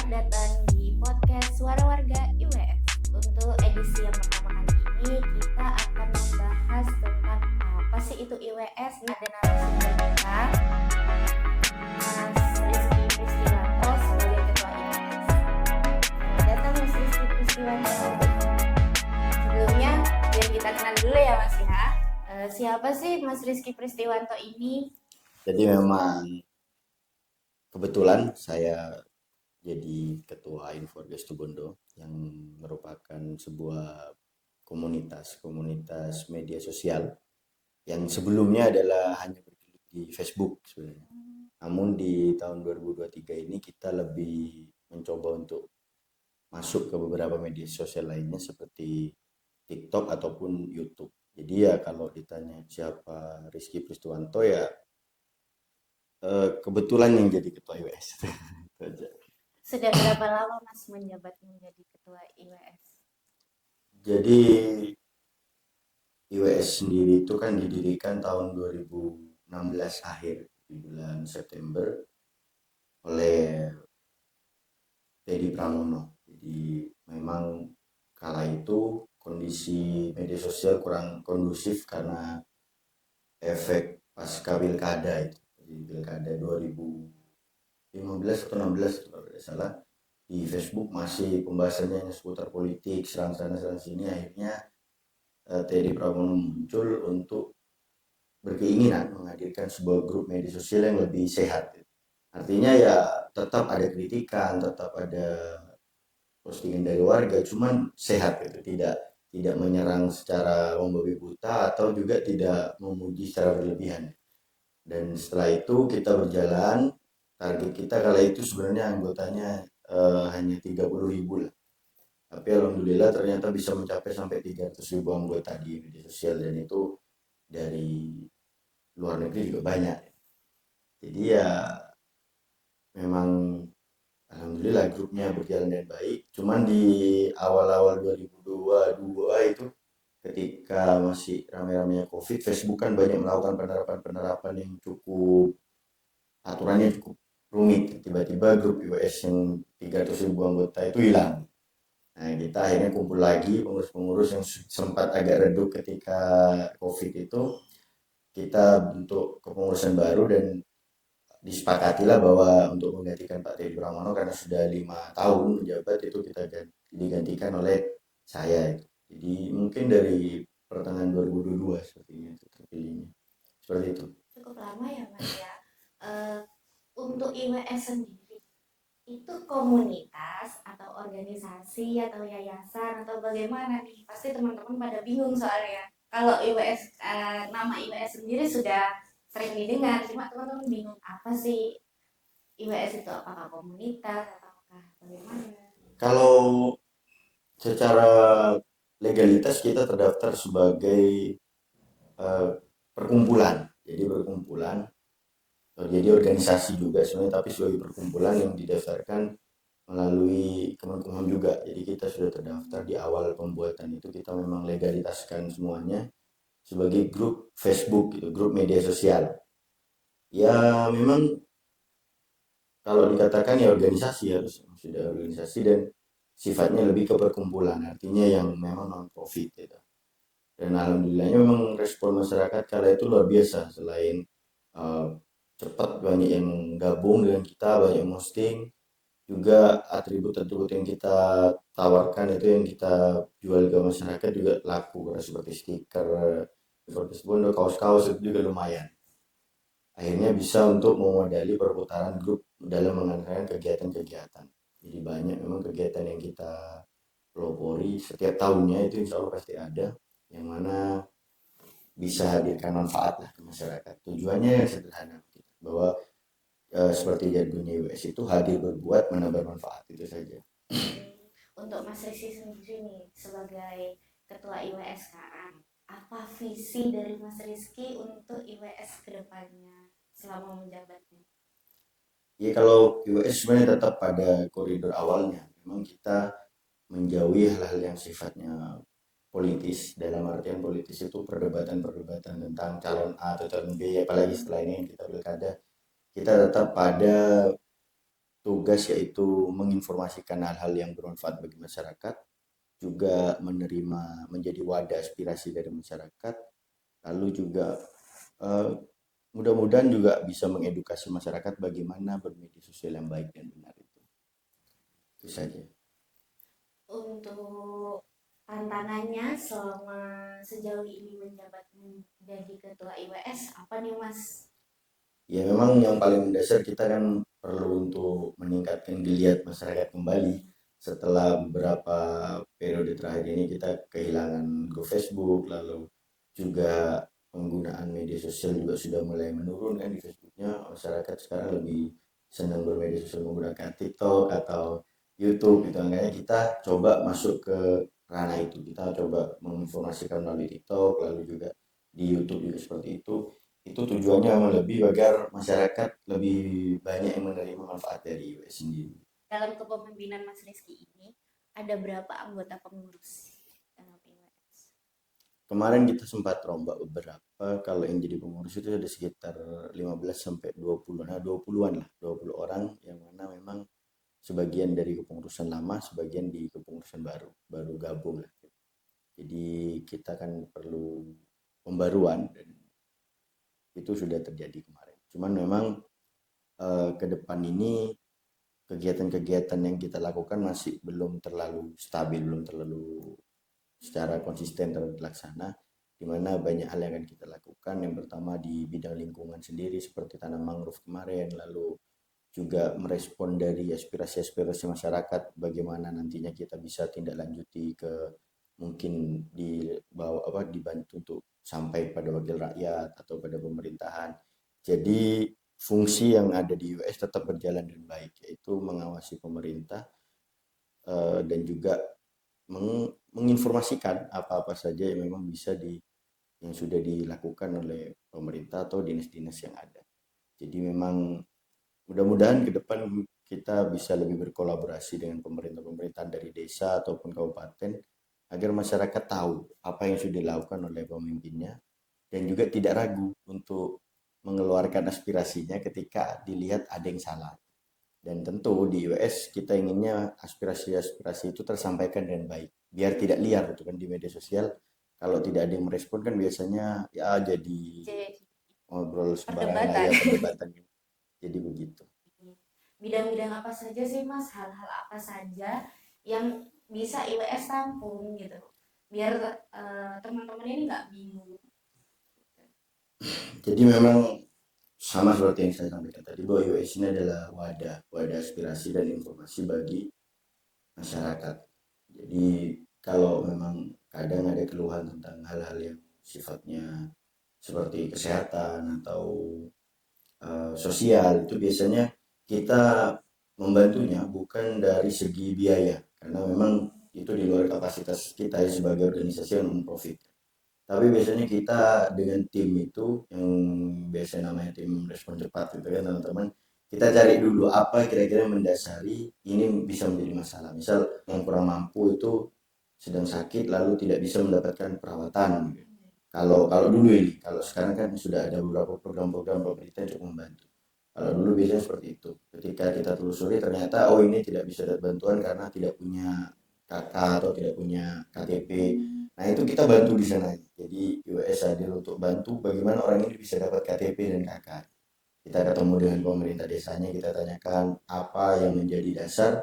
Selamat datang di podcast Suara Warga IWS. Untuk edisi yang pertama kali ini kita akan membahas tentang apa sih itu IWS. Ada narasumber kita, Mas Rizky Pristiwanto sebagai Ketua IWS. Selamat datang Mas Rizky Pristiwanto. Sebelumnya biar kita kenal dulu ya Mas ya. Siapa sih Mas Rizky Pristiwanto ini? Jadi memang kebetulan saya jadi ketua Inforges Tubondo yang merupakan sebuah komunitas media sosial yang sebelumnya adalah hanya bergelut di Facebook sebenarnya. Namun di tahun 2023 ini kita lebih mencoba untuk masuk ke beberapa media sosial lainnya seperti TikTok ataupun YouTube. Jadi ya kalau ditanya siapa Rizky Pristiwanto ya kebetulan yang jadi ketua IWS. Itu aja. Sudah berapa lama Mas menjabat menjadi Ketua IWS? Jadi IWS sendiri itu kan didirikan tahun 2016 akhir di bulan September oleh Teddy Pramono. Jadi memang kala itu kondisi media sosial kurang kondusif karena efek pasca pilkada itu. Jadi pilkada 2015 atau 16 kalau tidak salah, di Facebook masih pembahasannya seputar politik, serang sana serang sini. Akhirnya Teddy Pramono muncul untuk berkeinginan menghadirkan sebuah grup media sosial yang lebih sehat. Artinya ya tetap ada kritikan, tetap ada postingan dari warga, cuman sehat gitu, tidak menyerang secara membabi buta atau juga tidak memuji secara berlebihan. Dan setelah itu kita berjalan, target kita kala itu sebenarnya anggotanya hanya 30.000 lah. Tapi alhamdulillah ternyata bisa mencapai sampai 300.000 anggota di media sosial, dan itu dari luar negeri juga banyak. Jadi ya memang alhamdulillah grupnya berjalan dengan baik. Cuman di awal-awal 2022 itu ketika masih ramai-ramainya COVID, Facebook kan banyak melakukan penerapan yang aturannya cukup rumit. Tiba-tiba grup IWS yang 300.000 anggota itu hilang. Nah, kita akhirnya kumpul lagi pengurus-pengurus yang sempat agak redup ketika COVID itu. Kita bentuk kepengurusan baru dan disepakatilah bahwa untuk menggantikan Pak Teddy Pramono karena sudah 5 tahun menjabat itu kita digantikan oleh saya. Jadi mungkin dari pertengahan 2022 sepertinya itu terpilihnya. Seperti itu. Cukup lama ya Mas ya. Untuk IWS sendiri itu komunitas atau organisasi atau yayasan atau bagaimana nih? Pasti teman-teman pada bingung soalnya. Kalau IWS nama IWS sendiri sudah sering didengar, cuma teman-teman bingung apa sih IWS itu, apakah komunitas ataukah bagaimana? Kalau secara legalitas kita terdaftar sebagai perkumpulan. Jadi berkumpulan, jadi organisasi juga sebenarnya, tapi sebagai perkumpulan yang didaftarkan melalui Kemenkumham juga. Jadi kita sudah terdaftar di awal pembuatan itu, kita memang legalitaskan semuanya sebagai grup Facebook gitu, grup media sosial. Ya memang kalau dikatakan ya organisasi, harus sudah organisasi dan sifatnya lebih ke perkumpulan, artinya yang memang non profit gitu. Dan alhamdulillahnya memang respon masyarakat kala itu luar biasa. Selain cepat banyak yang gabung dengan kita, banyak yang posting, juga atribut-atribut yang kita tawarkan itu yang kita jual ke masyarakat juga laku, seperti stiker, seperti bondo, kaos-kaos itu juga lumayan. Akhirnya bisa untuk memodali perputaran grup dalam mengadakan kegiatan-kegiatan. Jadi banyak memang kegiatan yang kita pelopori setiap tahunnya, itu insya Allah pasti ada, yang mana bisa hadirkan manfaat lah ke masyarakat. Tujuannya sederhana, bahwa seperti jargonnya IWS itu hadir berbuat menambah manfaat, itu saja. Untuk Mas Rizky sendiri nih sebagai Ketua IWS sekarang, apa visi dari Mas Rizky untuk IWS kedepannya selama menjabatnya? Ya kalau IWS sebenarnya tetap pada koridor awalnya. Memang kita menjauhi hal-hal yang sifatnya politis. Dalam artian politis itu perdebatan-perdebatan tentang calon A atau calon B, apalagi setelah ini kita pilkada. Kita tetap pada tugas yaitu menginformasikan hal-hal yang bermanfaat bagi masyarakat, juga menjadi wadah aspirasi dari masyarakat, lalu juga eh, mudah-mudahan juga bisa mengedukasi masyarakat bagaimana bermedia sosial yang baik dan benar itu. Itu saja. Untuk tantangannya selama sejauh ini menjabat menjadi ketua IWS apa nih Mas? Ya memang yang paling mendasar kita kan perlu untuk meningkatkan geliat masyarakat kembali setelah beberapa periode terakhir ini kita kehilangan go Facebook, lalu juga penggunaan media sosial juga sudah mulai menurun kan di Facebooknya. Masyarakat sekarang lebih senang bermedia sosial menggunakan TikTok atau YouTube gitu. Makanya kita coba masuk ke ranah itu, kita coba menginformasikan melalui TikTok, lalu juga di YouTube juga seperti itu tujuannya memang lebih agar masyarakat lebih banyak yang menerima manfaat dari IWS sendiri. Dalam kepemimpinan Mas Rizky ini ada berapa anggota pengurus dalam IWS? Kemarin kita sempat rombak beberapa, kalau yang jadi pengurus itu ada sekitar 15 sampai 20, nah 20-an lah, 20 orang yang mana memang sebagian dari kepengurusan lama, sebagian di kepengurusan baru gabung lah. Jadi kita kan perlu pembaruan dan itu sudah terjadi kemarin. Cuman memang ke depan ini kegiatan-kegiatan yang kita lakukan masih belum terlalu stabil, belum terlalu secara konsisten terlaksana, di mana banyak hal yang akan kita lakukan. Yang pertama di bidang lingkungan sendiri seperti tanam mangrove kemarin, lalu juga merespon dari aspirasi-aspirasi masyarakat, bagaimana nantinya kita bisa tindak lanjuti ke mungkin dibantu untuk sampai pada wakil rakyat atau pada pemerintahan. Jadi fungsi yang ada di US tetap berjalan dengan baik, yaitu mengawasi pemerintah dan juga menginformasikan apa-apa saja yang memang yang sudah dilakukan oleh pemerintah atau dinas-dinas yang ada. Jadi memang mudah-mudahan ke depan kita bisa lebih berkolaborasi dengan pemerintah-pemerintahan dari desa ataupun kabupaten agar masyarakat tahu apa yang sudah dilakukan oleh pemimpinnya dan juga tidak ragu untuk mengeluarkan aspirasinya ketika dilihat ada yang salah. Dan tentu di US kita inginnya aspirasi-aspirasi itu tersampaikan dengan baik, biar tidak liar gitu kan di media sosial. Kalau tidak ada yang merespon kan biasanya ya jadi ngobrol sembarangan lah ya, perdebatan. Jadi begitu. Bidang-bidang apa saja sih Mas? Hal-hal apa saja yang bisa IWS tampung gitu? Biar teman-teman ini nggak bingung. Jadi memang sama seperti yang saya sampaikan tadi, bahwa IWS ini adalah wadah aspirasi dan informasi bagi masyarakat. Jadi kalau memang kadang ada keluhan tentang hal-hal yang sifatnya seperti kesehatan atau sosial, itu biasanya kita membantunya bukan dari segi biaya, karena memang itu di luar kapasitas kita sebagai organisasi yang non-profit. Tapi biasanya kita dengan tim itu yang biasa namanya tim respon cepat gitu kan teman-teman, kita cari dulu apa kira-kira mendasari ini bisa menjadi masalah. Misal yang kurang mampu itu sedang sakit lalu tidak bisa mendapatkan perawatan. Kalau dulu ini, kalau sekarang kan sudah ada beberapa program-program pemerintah untuk membantu. Kalau dulu biasanya seperti itu. Ketika kita telusuri ternyata oh ini tidak bisa dapat bantuan karena tidak punya KK atau tidak punya KTP. Nah itu kita bantu di sana. Jadi US hadir untuk bantu bagaimana orang ini bisa dapat KTP dan KK. Kita ketemu dengan pemerintah desanya, kita tanyakan apa yang menjadi dasar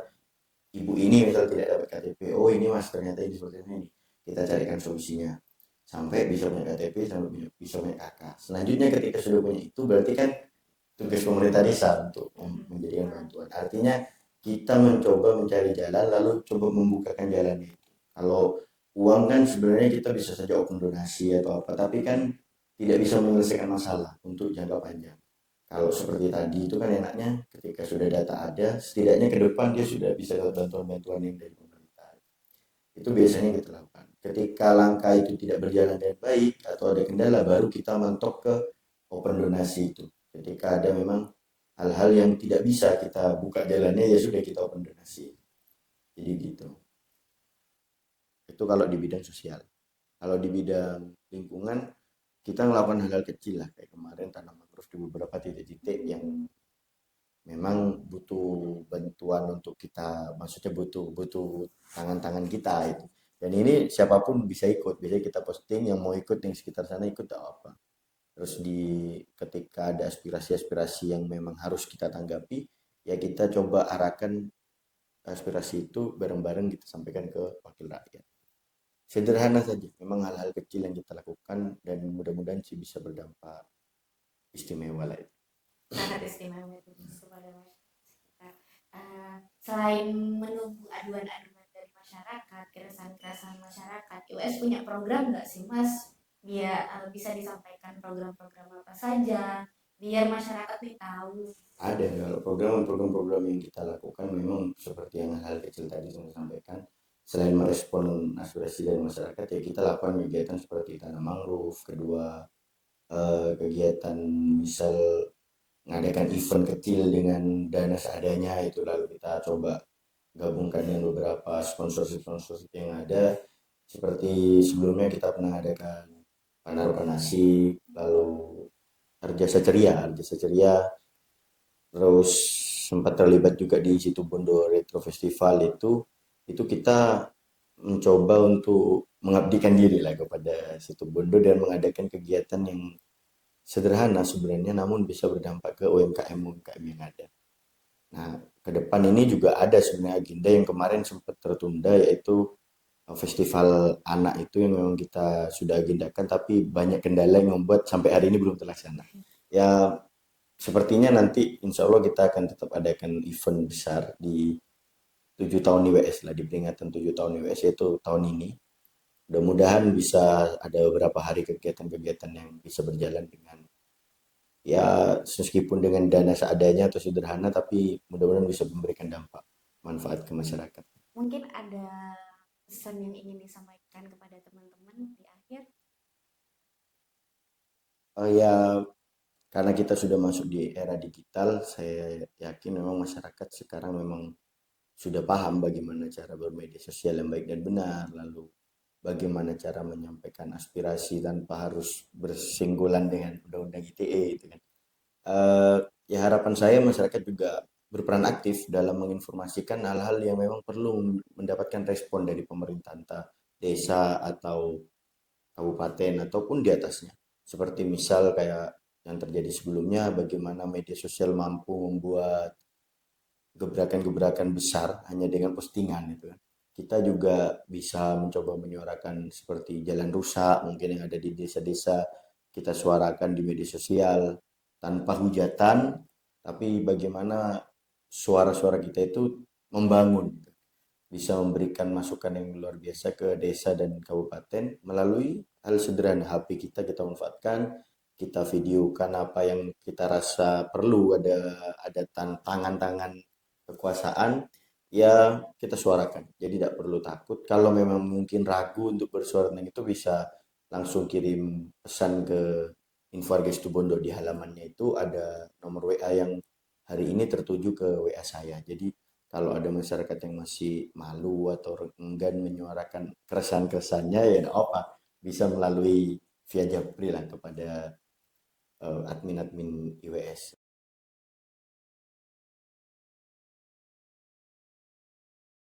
ibu ini misal tidak dapat KTP. Oh ini mas ternyata ini seperti ini. Kita carikan solusinya sampai bisa punya KTP, sampai bisa punya KK. Selanjutnya ketika sudah punya itu berarti kan tugas pemerintah desa untuk menjadikan bantuan. Artinya kita mencoba mencari jalan lalu coba membukakan jalan itu. Kalau uang kan sebenarnya kita bisa saja open donasi atau apa, tapi kan tidak bisa menyelesaikan masalah untuk jangka panjang. Kalau seperti tadi itu kan enaknya ketika sudah data ada, setidaknya ke depan dia sudah bisa dapat bantuan-bantuan yang dari pemerintah. Itu biasanya kita lakukan. Ketika langkah itu tidak berjalan dengan baik atau ada kendala, baru kita mentok ke open donasi itu. Ketika ada memang hal-hal yang tidak bisa kita buka jalannya, ya sudah kita open donasi. Jadi gitu. Itu kalau di bidang sosial. Kalau di bidang lingkungan, kita melakukan hal-hal kecil lah. Kayak kemarin tanam mangrove di beberapa titik-titik yang memang butuh bantuan untuk kita, maksudnya butuh butuh tangan-tangan kita itu. Dan ini siapapun bisa ikut, biasanya kita posting yang mau ikut yang sekitar sana ikut tak apa. Terus ketika ada aspirasi-aspirasi yang memang harus kita tanggapi, ya kita coba arahkan aspirasi itu bareng-bareng kita sampaikan ke wakil rakyat. Sederhana saja, memang hal-hal kecil yang kita lakukan dan mudah-mudahan sih bisa berdampak istimewa lah itu. Sangat istimewa itu kepada masyarakat. Selain menunggu aduan-aduan dari masyarakat, keresahan-keresahan masyarakat, IWS punya program nggak sih Mas? Biar bisa disampaikan program-program apa saja, biar masyarakat nih tahu. Ada kalau program-program yang kita lakukan memang seperti yang hal kecil tadi saya sampaikan. Selain merespon aspirasi dari masyarakat, ya kita lakukan kegiatan seperti tanam mangrove, kedua kegiatan misal mengadakan event kecil dengan dana seadanya itu, lalu kita coba gabungkan dengan beberapa sponsor-sponsor yang ada, seperti sebelumnya kita pernah adakan Panarpan Nasi, lalu Harjasa Ceria, terus sempat terlibat juga di situ Bondo Retro Festival itu kita mencoba untuk mengabdikan diri lah kepada situ Bondo dan mengadakan kegiatan yang sederhana sebenarnya namun bisa berdampak ke UMKM yang ada. Nah, ke depan ini juga ada sebenarnya agenda yang kemarin sempat tertunda, yaitu festival anak itu yang memang kita sudah agendakan tapi banyak kendala yang membuat sampai hari ini belum terlaksana. Ya, sepertinya nanti insya Allah kita akan tetap adakan event besar di 7 tahun IWS lah, di peringatan 7 tahun IWS yaitu tahun ini. Mudah-mudahan bisa ada beberapa hari kegiatan-kegiatan yang bisa berjalan dengan, ya meskipun dengan dana seadanya atau sederhana, tapi mudah-mudahan bisa memberikan dampak manfaat ke masyarakat. Mungkin ada pesan yang ingin disampaikan kepada teman-teman di akhir. Ya karena kita sudah masuk di era digital, saya yakin memang masyarakat sekarang memang sudah paham bagaimana cara bermedia sosial yang baik dan benar, lalu bagaimana cara menyampaikan aspirasi tanpa harus bersinggungan dengan undang-undang ITE itu kan. Ya harapan saya masyarakat juga berperan aktif dalam menginformasikan hal-hal yang memang perlu mendapatkan respon dari pemerintah, entah desa atau kabupaten ataupun di atasnya. Seperti misal kayak yang terjadi sebelumnya, bagaimana media sosial mampu membuat gebrakan-gebrakan besar hanya dengan postingan itu kan. Kita juga bisa mencoba menyuarakan seperti jalan rusak mungkin yang ada di desa-desa, kita suarakan di media sosial tanpa hujatan, tapi bagaimana suara-suara kita itu membangun, bisa memberikan masukan yang luar biasa ke desa dan kabupaten melalui hal sederhana HP kita manfaatkan, kita videokan apa yang kita rasa perlu, ada tangan-tangan kekuasaan, ya kita suarakan. Jadi tidak perlu takut. Kalau memang mungkin ragu untuk bersuara tentang itu, bisa langsung kirim pesan ke Info Warga Situbondo. Di halamannya itu ada nomor WA yang hari ini tertuju ke WA saya. Jadi kalau ada masyarakat yang masih malu atau enggan menyuarakan keresahan-keresahannya, ya tidak apa, bisa melalui via Japri lah kepada admin-admin IWS.